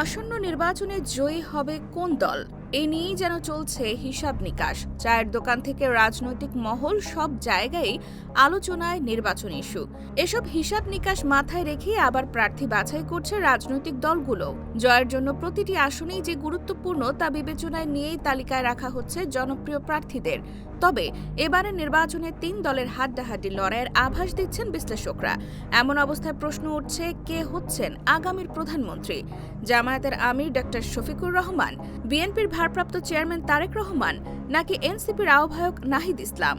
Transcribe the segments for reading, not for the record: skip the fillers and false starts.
আসন্ন নির্বাচনে জয়ী হবে কোন দল এই নিয়েই যেন চলছে হিসাব নিকাশ। চায়ের দোকান থেকে রাজনৈতিক মহল সব জায়গায় আলোচনায় নির্বাচন ইস্যু। এসব হিসাব নিকাশ মাথায় রেখে আবার প্রার্থী বাছাই করছে রাজনৈতিক দলগুলো। জয়ের জন্য প্রতিটি আসনেই যে গুরুত্বপূর্ণ তা বিবেচনায় নিয়েই তালিকায় রাখা হচ্ছে জনপ্রিয় প্রার্থীদের। তবে এবারের নির্বাচনে ৩ দলের হাড্ডাহাড্ডি লড়াইয়ের আভাস দিচ্ছেন বিশ্লেষকরা। এমন অবস্থায় প্রশ্ন উঠছে, কে হচ্ছেন আগামীর প্রধানমন্ত্রী? জামায়াতের আমির ডক্টর শফিকুর রহমান, বিএনপির ভারপ্রাপ্ত চেয়ারম্যান তারেক রহমান, নাকি এনসিপির আহ্বায়ক নাহিদ ইসলাম?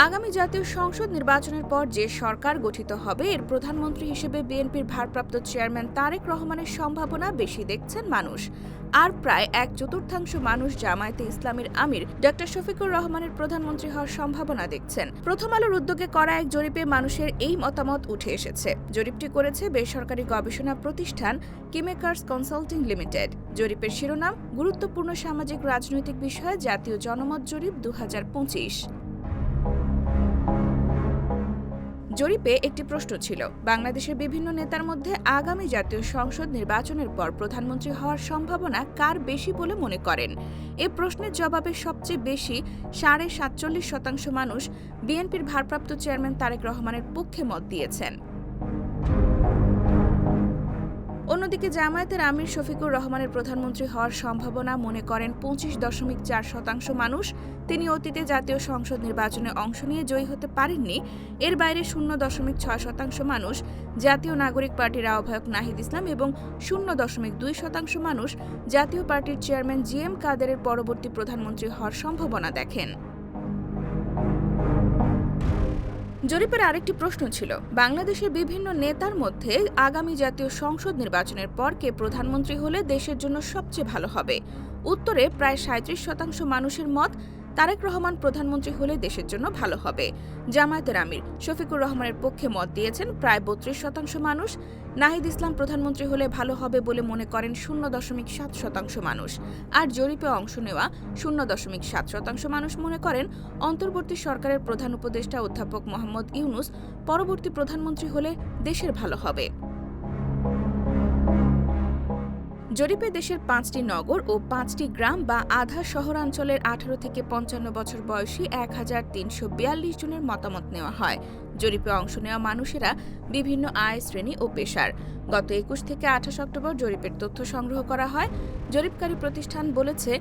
আগামী জাতীয় সংসদ নির্বাচনের পর যে সরকার গঠিত হবে এর প্রধানমন্ত্রী হিসেবে বিএনপির ভারপ্রাপ্ত চেয়ারম্যান তারেক রহমানের সম্ভাবনা বেশি দেখছেন মানুষ। আর প্রায় 1/4 মানুষ জামায়াতে ইসলামীর আমির ডক্টর শফিকুর রহমানের প্রধানমন্ত্রী হওয়ার সম্ভাবনা দেখছেন। প্রথম আলোর উদ্যোগে করা এক জরিপে মানুষের এই মতামত উঠে এসেছে। জরিপটি করেছে বেসরকারি গবেষণা প্রতিষ্ঠান কিমেকার্স কনসাল্টিং লিমিটেড। জরিপের শিরোনাম, গুরুত্বপূর্ণ সামাজিক রাজনৈতিক বিষয়ে জাতীয় জনমত জরিপ 2025। জরিপে একটি প্রশ্ন ছিল, বাংলাদেশের বিভিন্ন নেতার মধ্যে আগামী জাতীয় সংসদ নির্বাচনের পর প্রধানমন্ত্রী হওয়ার সম্ভাবনা কার বেশি বলে মনে করেন। এ প্রশ্নের জবাবে সবচেয়ে বেশি 47.5% মানুষ বিএনপির ভারপ্রাপ্ত চেয়ারম্যান তারেক রহমানের পক্ষে মত দিয়েছেন। অন্যদিকে জামায়াতের আমির শফিকুর রহমানের প্রধানমন্ত্রী হওয়ার সম্ভাবনা মনে করেন 25.4% মানুষ। তিনি অতীতে জাতীয় সংসদ নির্বাচনে অংশ নিয়ে জয়ী হতে পারেননি। এর বাইরে 0.6% মানুষ জাতীয় নাগরিক পার্টির আহ্বায়ক নাহিদ ইসলাম এবং 0.2% মানুষ জাতীয় পার্টির চেয়ারম্যান জিএম কাদেরের পরবর্তী প্রধানমন্ত্রী হওয়ার সম্ভাবনা দেখেন। জরিপের আরেকটি প্রশ্ন ছিল, বাংলাদেশের বিভিন্ন নেতার মধ্যে আগামী জাতীয় সংসদ নির্বাচনের পর কে প্রধানমন্ত্রী হলে দেশের জন্য সবচেয়ে ভালো হবে। উত্তরে প্রায় 37% মানুষের মত তারেক রহমান প্রধানমন্ত্রী হলে দেশের জন্য ভালো হবে। জামায়াতের আমির শফিকুর রহমানের পক্ষে মত দিয়েছেন প্রায় 32% মানুষ। নাহিদ ইসলাম প্রধানমন্ত্রী হলে ভালো হবে বলে মনে করেন 0.7% মানুষ। আর জরিপে অংশ নেওয়া 0.7% মানুষ মনে করেন অন্তর্বর্তী সরকারের প্রধান উপদেষ্টা অধ্যাপক মোহাম্মদ ইউনূস পরবর্তী প্রধানমন্ত্রী হলে দেশের ভালো হবে। জরিপে দেশের 5টি নগর ও 5টি গ্রাম বা আধা শহরাঞ্চলের 18 থেকে 55 বছর বয়সী 1342 জনের মতামত নেওয়া হয়। জরিপে অংশ নেওয়া মানুষেরা বিভিন্ন আয় শ্রেণী ও পেশার। গত 21 থেকে 28 অক্টোবর জরিপের তথ্য সংগ্রহ করা হয়। জরিপকারী প্রতিষ্ঠান বলেছে,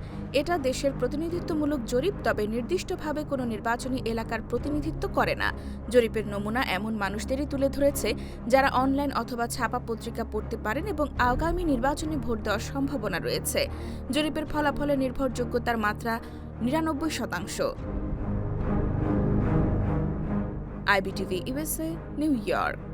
এটা দেশের প্রতিনিধিত্বমূলক জরিপ, তবে নির্দিষ্টভাবে কোনো নির্বাচনী এলাকার প্রতিনিধিত্ব করে না। জরিপের নমুনা এমন মানুষদেরই তুলে ধরেছে যারা অনলাইন অথবা ছাপা পত্রিকা পড়তে পারেন এবং আগামী নির্বাচনে ভোট দেওয়ার সম্ভাবনা রয়েছে। জরিপের ফলাফলের নির্ভরযোগ্যতার মাত্রা 99%। IBTV USA, new York.